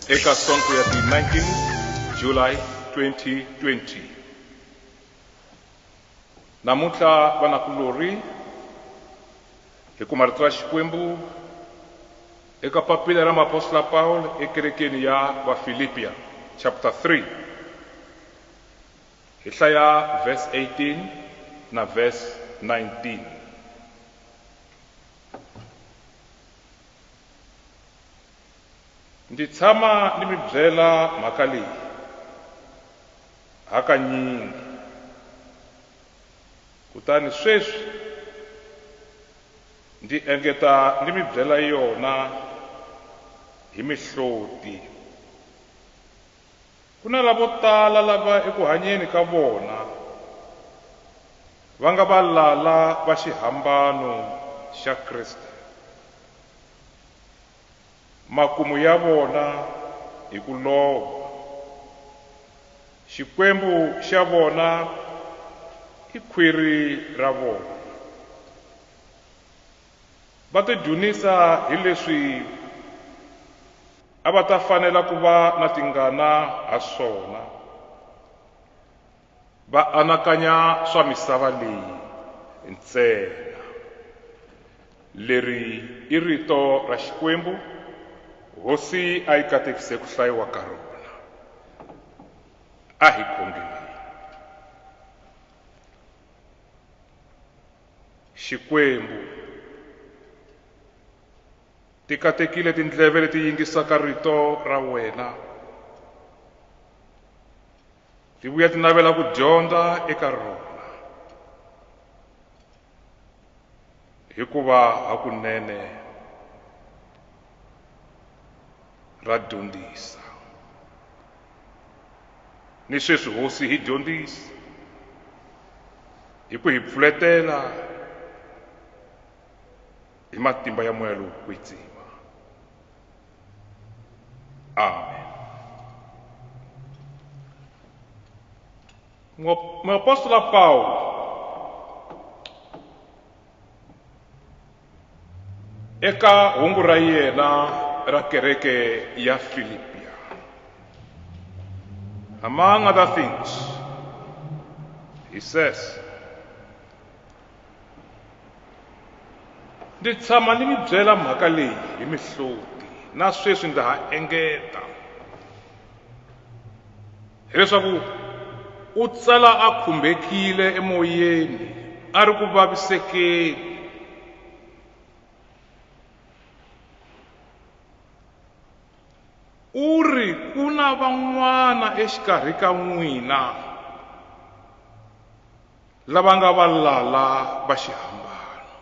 eka sonto ya ti 19 July 2020. Namuntlha vanakulori hi kuma rito ra Xikwembu eka papila ra Apostle Paul ekerekeni ya Vafilipia chapter 3 hi hlaya verse 18 na verse 19. Ndzi tshama ni mi byela mhaka leyi hakanyingi, kutani sweswi ndzi engeta ni mi byela yona hi mihloti. Ku na lavo tala lava eku hanyeni ka vona va nga valala va xihambano xa Kriste. Makumu ya vona hi ku lova, Xikwembu xa vona i khwiri ra vona. Va tidyonisa hi leswi a va ta fanela ku va na tingana ha swona. Va anakanya swa misava leyi ntsena. Leri i rito ra Xikwembu, Hosi a yi katekise ku hlayiwa ka rona. A hi khongeni. Xikwembu, ti katekile tindleve leti yingisaka rito ra wena. Ti vuya ti navela ku dyondza eka rona, hikuva hakunene ra dyondzisa. Ni sweswi Hosi hi dyondzisa hi ku hi pfuletela hi matimba ya moya lowu kwetsima. Amen. Muapostolo Paulo eka hungu ra yena ra kereke ya Filipia, among other things, he says, ndzi tshama ni mi byela mhaka leyi hi mihloti, na sweswi ndza ha engeta, hileswaku u tsala a khumbekile emoyeni, a ri ku vavisekeni. U ri ku na van'wana exikarhi ka n'wina lava nga valala va xihambano.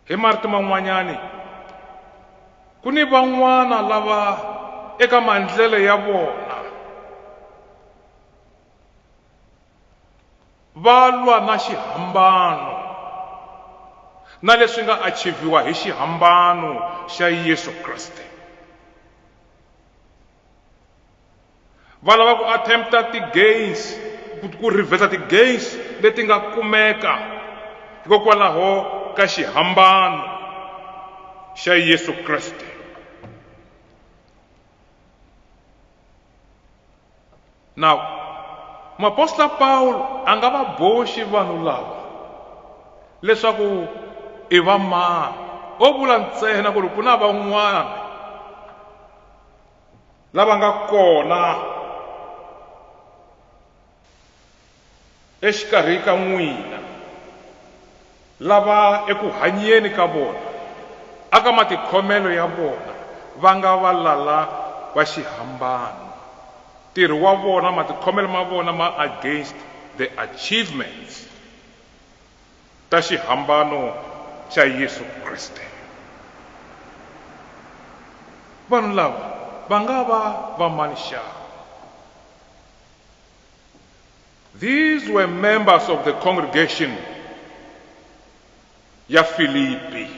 Hi marito man'wanyani, ku ni van'wana lava eka maendlelo ya vona va lwa na xihambano na leswi nga achievhiwa hi xihambano xa Yesu Kriste. Va lava ku attempta ti-gains, ku reversa ti-gains leti nga kumeka hikokwalaho ka xihambano xa Yesu Kriste. Now, Muapostolo Paulo a nga va boxi vanhu lava leswaku i va mani. O vula ntsena ku ri ku na van'wana lava nga kona exikarhi ka n'wina lava eku hanyeni ka vona, aka matikhomelo ya vona, va nga valala va xihambano. Ntirho wa vona, matikhomelo ma vona ma against the achievements ta xihambano xa Yesu Kriste. Vanhu lava va nga va va mani xana? These were members of the congregation ya Filipi.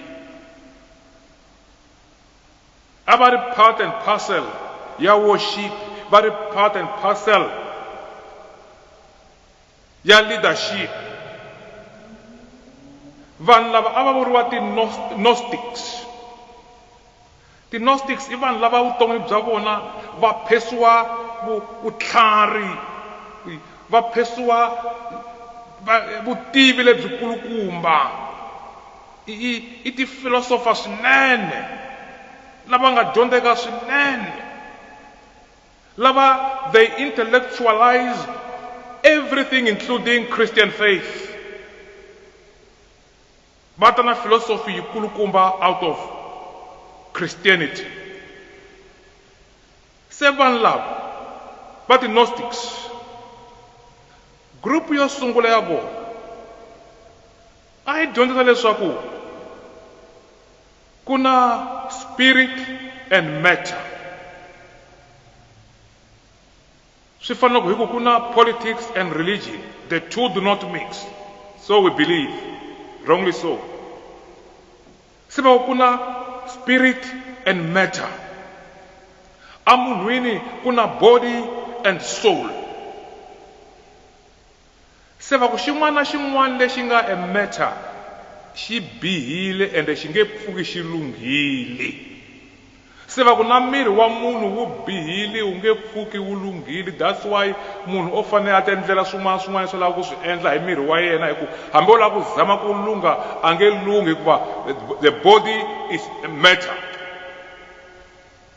A va ri part and parcel ya worship, va ri part and parcel ya leadership. Vanhu lava a va vuriwa ti-Gnostics. Gnostics i vanhu lava vutomi bya vona va phesiwa vutlhari, va phesiwa vutivi lebyi kulukumba, i ti-philosopher swinene lava nga dyondzeka swinene, lava they intellectualize everything including Christian faith. Va ta na philosophy yi kulukumba out of Christianity. Se vanhu lava va ti-Gnostics, group yo sungula ya vona a yi dyondzisa leswaku ku na spirit and matter. Swi fana loko hi ku ku na politics and religion, the two do not mix, so we believe, wrongly so. Se va ku na spirit and matter, a munhwini ku na body and soul. Se va ku xin'wana na xin'wana lexi nga a matter xi bihile ende xi nge pfuki xi lunghile. Se va ku na miri wa munhu wu bihile wu nge pfuki wu lunghile. That's why munhu o fanele a ti endlela swin'wana swin'wana swo lava ku swi endla hi miri wa yena, hi ku hambi o lava ku zama ku lunga a nge lungi, hikuva the body is matter,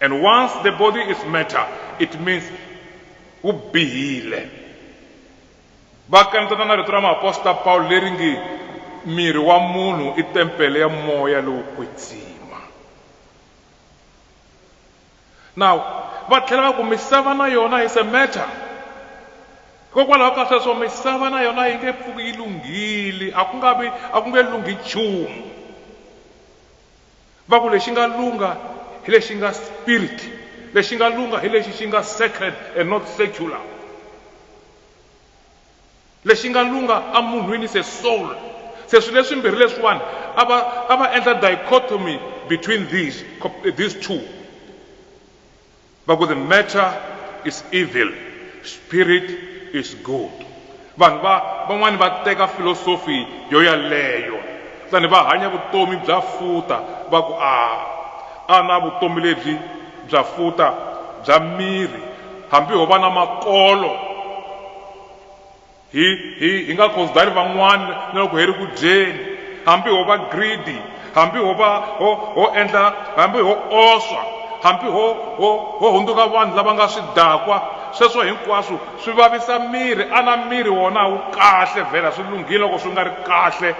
and once the body is matter it means wu bihile. Va kanetana na rito ra maapostola Paul leri nge miri wa munhu i tempele ya moya lowu kwetsima. Now va tlhela va ku misava na yona is a matter, hikokwalaho ka sweswo misava na yona yi nge pfuki yi lunghile, a ku nge lunghi nchumu. Va ku lexi nga lunga hi lexi nga spirit, lexi nga lunga hi lexi xi nga sacred and not secular. Lexi nga lunga a munhwini se soul. Se swilo leswimbirhi leswiwani a va endla dichotomy between these two. Va ku the matter is evil, spirit is good. Vanhu van'wani va teka philosophy yo yaleyo kutani va hanya vutomi bya futa, va ku a na vutomi lebyi bya futa bya miri, hambi ho va na makolo hi nga consideri van'wani na loko hi ri ku dyeni, hambi ho va greedy, hambi ho endla, hambi ho oswa, hambi ho hundzuka vanhu lava nga swidakwa, sweswo hinkwaswo swi vavisa miri. A na miri wona wu kahle vhela, swi lunghile loko swi nga ri kahle.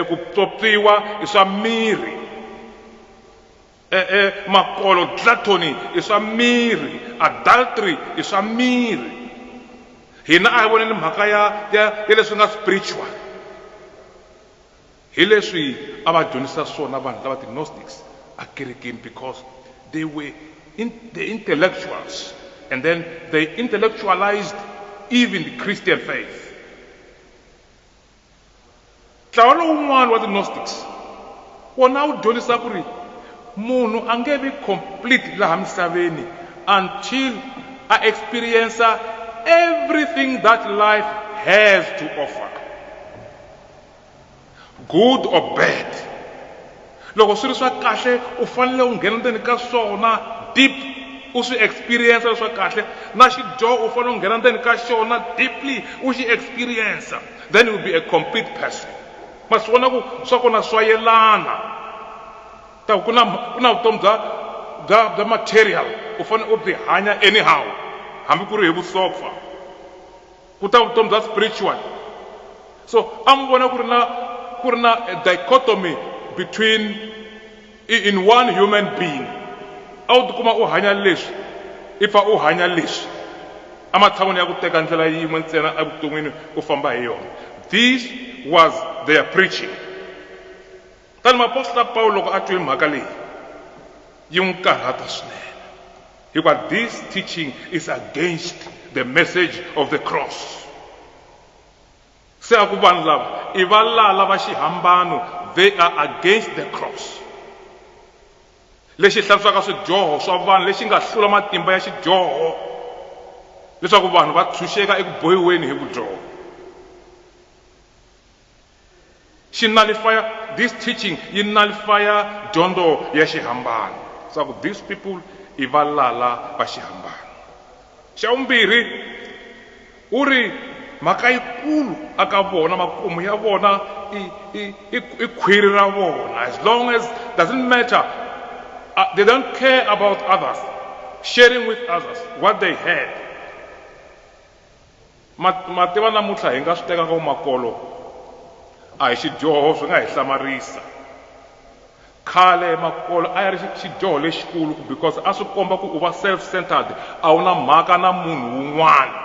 Ku pyopyiwa i swa miri, makolo gluttony i swa miri, adultery i swa miri. Hina a hi voneni mhaka ya leswi nga spiritual, hi leswi a va dyondzisa swona vanhu lava ti-Gnostics a kerekeni, because they were the intellectuals, and then they intellectualized even the Christian faith. Ntlawa lowun'wana wa ti-Gnostics wona wu dyondzisa ku ri munhu a nge vi complete laha misaveni until a experience everything that life has to offer, good or bad. Loko swi ri swa kahle u fanele u nghena ndzeni ka swona deep, u swi experience swa kahle. Na xidyoho u fanele u nghena ndzeni ka xona deeply u xi experience, then you will be a complete person. Ma swi vona ku swa kona swa yelana. Ta ku na vutomi bya material u fanele u byi hanya anyhow, hambi ku ri hi vusofa. Ku ta vutomi bya spiritual. So a mi vona ku ri na a dichotomy between in one human being. A wu tikuma u hanya leswi, ifa u hanya leswi, a matshan'wini ya ku teka ndlela yin'we ntsena evuton'wini u famba hi yona. This was their preaching. Tani maapostola Paulo loko a twe mhaka leyi yi n'wi karhata swinene, hikuva this teaching is against the message of the cross. Se a ku vanhu lava i valala va xihambano, they are against the cross. Lexi hlantswaka swidyoho swa vanhu, lexi nga hlula matimba ya xidyoho, leswaku vanhu va tshunxeka eku bohiweni hi vudyoho. xi nullify this teaching, yi nullify dyondzo ya xihambano. So these people i valala va xihambano. Xa vumbirhi u ri mhaka yikulu aka vona, makumu ya vona i khwiri ra vona. As long as doesn't matter, they don't care about others, sharing with others what they had. Mativa namuntlha hi nga swi teka ka makolo a hi xidyoho swi nga hi hlamarisa. Khale makolo a ya ri xidyoho lexikulu because a swi komba ku u va self-centered, a wu na mhaka na munhu wun'wana.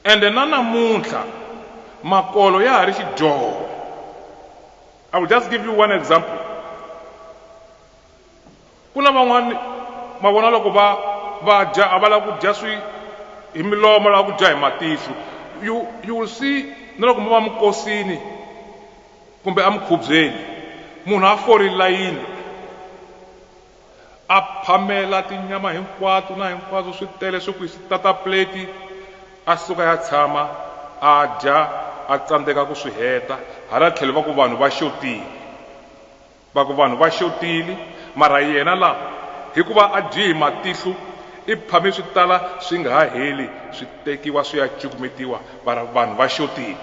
Ende na namuntlha makolo ya ha ri xidyoho. I will just give you one example. Ku na van'wani ma vona loko va dya a va lava ku dya swi hi milomo, lava ku dya hi matihlo. You will see na loko mi va minkosini kumbe amukhubyeni munhu a fori layini a phamela tinyama hinkwato na hinkwaswo swi tele swi ku swi tata plate, a suka ya tshama a dya a tsandzeka ku swi heta. Hala tlhelo va ku vanhu va xotile, va ku vanhu va xotile, mara yena laha hikuva a dyi hi matihlo i phame swi tala swi nga ha heli, swi tekiwa swi ya cukumetiwa, vanhu va xotile.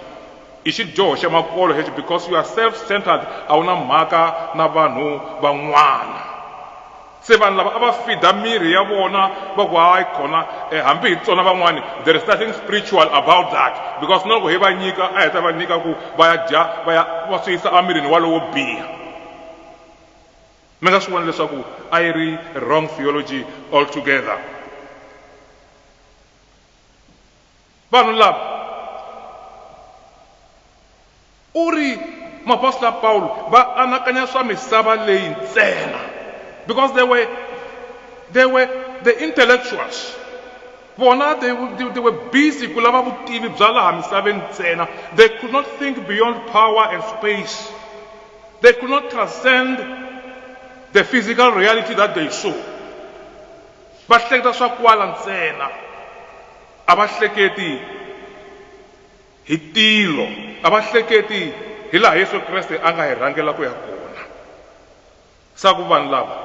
I xidyoho xa makolo hexo because you are self-centered, a wu na mhaka na vanhu van'wana. Se vanhu lava a va fida miri ya vona va ku hayi khona hambi hi tsona van'wani, there is nothing spiritual about that, because na loko hi va nyika a hi ta va nyika ku va ya dya va swi yisa emirini walowo biha. Mi nga swi vona leswaku a yi ri wrong theology altogether. Vanhu lava u ri maapostla Paul va anakanya swa misava leyi ntsena, because they were the intellectuals. Vona they were busy ku lava vutivi bya laha misaveni ntsena. They could not think beyond power and space. They could not transcend the physical reality that they saw. Va hleketa swa kwala ntsena, a va hleketi hi tilo, a va hleketi hi laha Yesu Kreste a nga hi rhangela ku ya kona. Sa ku vanhu lava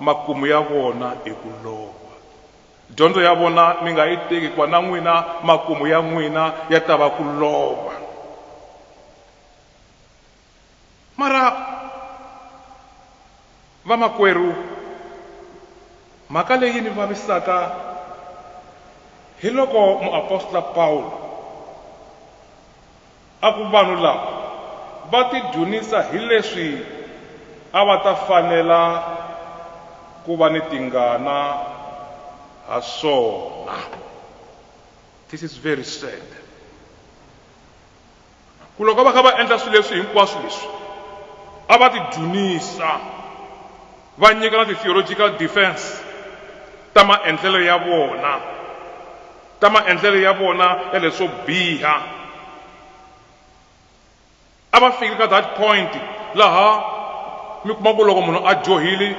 makumu ya vona i ku lova. Dyondzo ya vona mi nga yi teki kwa na n'wina makumu ya n'wina ya ta va ku lova. Mara vamakwerhu, mhaka leyi ni vavisaka hi loko muapostla Paul a ku vanhu lava va ti dyonisa hi leswi a va ta fanela ku va ni tingana ha swona. This is very sad. Ku loko va kha va endla swilo leswi hinkwaswo leswi a va ti dyonisa, va nyika na ti-theological defense ta maendlelo ya vona, ta maendlelo ya vona ya leswo biha. A va fika ka that point laha mi kuma ku loko munhu a dyohile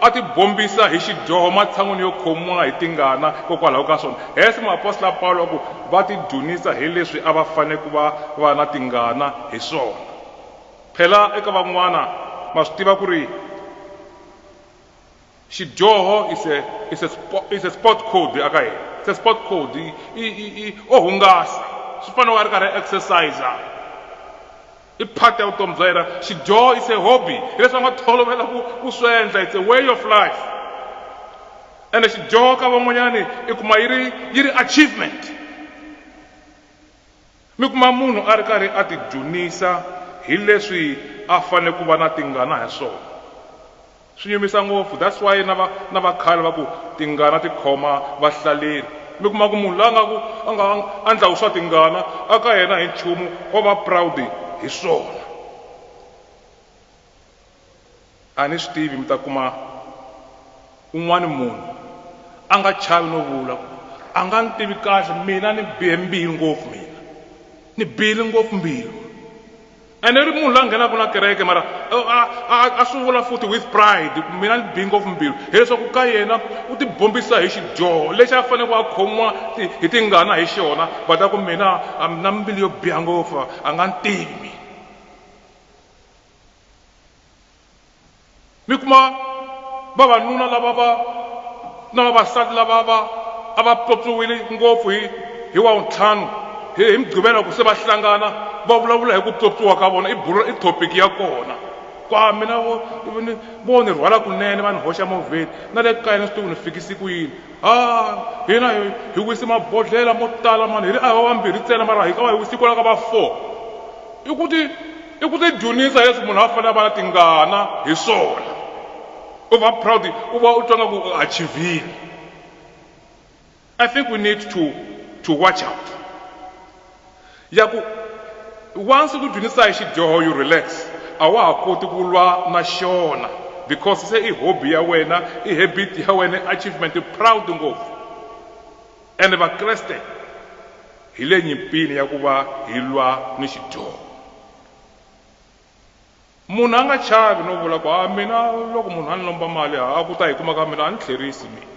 a ti bombisa hi xidyoho matshan'wini yo khomiwa hi tingana kokwalaho ka swona. Hesi muapostla Paulo ku va ti dyonisa hi leswi a va fanele ku va na tingana hi swona. Phela eka van'wana ma swi tiva ku ri xidyoho is a sport code aka hina. It's a sport code o hungasa, swi fanele a ri karhi exerciser, i part ya vutomi bya yena. Xidyoho is a hobby, hi leswi va nga tolovela ku swi endla. It's a way of life. Ende xidyoho ka van'wanyani i kuma yi ri achievement. Mi kuma munhu a ri karhi a ti dyonisa hi leswi a fanele ku va na tingana hi swona. Swi nyumisa ngopfu. That's why na vakhale va ku tingana ti khoma vahlaleri. Mi kuma ku munhu loyi a nga andlaku swa tingana aka yena hi nchumu o va proud hi swona. A ni swi tivi mi ta kuma un'wana munhu a nga chavi no vula a nga ni tivi kahle, mina ni bihe mbilu ngopfu, mina ni bihile ngopfu mbilu. ene ri munhu la nghenaka na kereke mara a swi vula futhi with pride mina ni bingo mbilu hileswaku ka yena u tibombisa hi xidyoho lexi a fanele a khomiwa hi tingana hi xona va ta ku mina na mbilu yo biha ngopfu a nga ntivi mi kuma vavanuna lava na vavasati lava a va pyopyiwile ngopfu hi wa ntlhanu hi mugqivela ku se va hlangana va vulavula hi ku pyopyiwa ka vona i topic ya kona kwa mina vo ni rhwala kunene va ni hoxa movheni na le kaya ni swi tivi ni fikisi ku yini hina hi wisi mabodhlela mo tala mani hi ri ava vambirhi ntsena mara hi ka va hi wisi kwala ka va 4 i ku ti dyonisa leswi munhu a fanele a va na tingana hi swona u va proud u va u twa nga ku u achievile. I think we need to watch out ya ku once ku dyonisa hi xidyoho you relax a wa ha koti ku lwa na xona because se i hobby ya wena i habit ya wena achievement proud ngopfu ene vakreste hi le nyimpini ya ku va hi lwa ni xidyoho munhu a nga chavi no vula ku mina loko munhu a ni lomba mali a ku ta hi kuma ka mina a ni tlherisi mina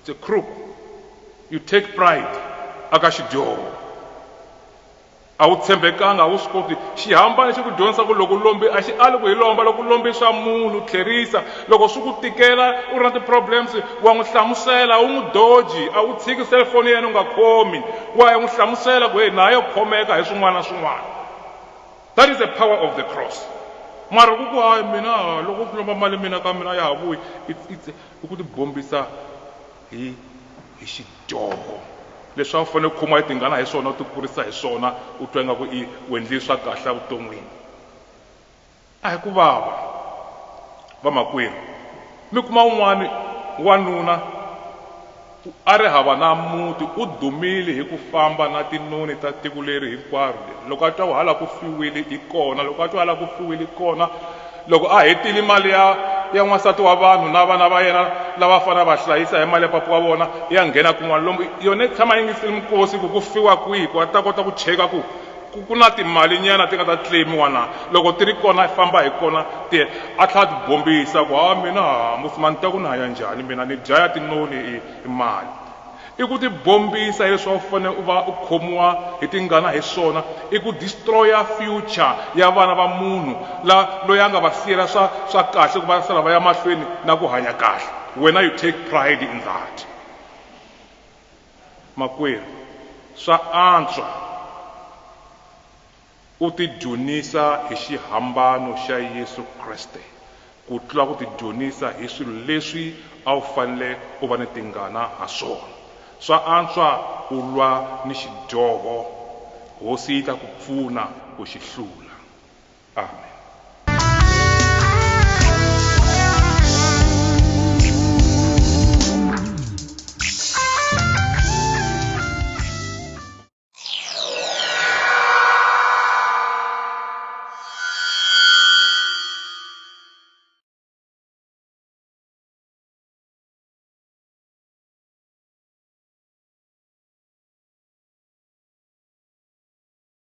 it's a crook. You take pride aka xidyoho a wu tshembekanga a wu swi koti xihambana xi ku dyondzisa ku loko lombi a xi ali ku hi lomba loko lombi swa munhu tlherisa loko swi ku tikela u ri na ti-problems wa n'wi hlamusela u n'wi doji a wu tshiki cellphone yena u nga khomi wa ya n'wi hlamusela ku naye khomeka hi swin'wana na swin'wana. That is the power of the cross. Mara ku ku hayi mina loko u lomba mali mina ka mina ya ha vuyi i ku tibombisa hi xidyoho leswi a wu fanele ku khomiwa hi tingana hi swona u ti kurisa hi swona u twa ingaku i wendli swa kahle evuton'wini a hi ku vava vamakwerhu mi kuma un'wani wanuna a ri hava na muti u dumile hi ku famba na tinoni ta tiko leri hinkwaro loko a twa hala ku fiwile i kona loko a twa hala ku fiwile i kona loko a hetile mali ya n'wansati wa vanhu na vana va yena lava fanele va hlayisa hi mali ya papa wa vona ya nghena kun'wana lomu yona tshama yingisile mikosi ku fiwa kwihi ku a ta kota ku cheka ku na timali nyana ti nga ta claimiwa na loko ti ri kona i famba hi kona a tlhela ti bombisa ku mina musimani ta ku ni hanya njhani mina ni dlaya tinoni hi mali i ku ti bombisa leswi u fanele u va u khomiwa hi tingana hi swona i ku destroya future ya vana va munhu loyi a nga va siyela swa kahle ku va sala va ya mahlweni na ku hanya kahle wena you take pride in that. Makwerhu swa antswa u ti dyonisa hi xihambano xa Yesu Kreste ku tlula ku ti dyonisa hi swilo leswi a wu fanele u va ni tingana ha swona. Swa antswa u lwa ni xidyoho hosi yi ta ku pfuna ku xi hlula. Amen.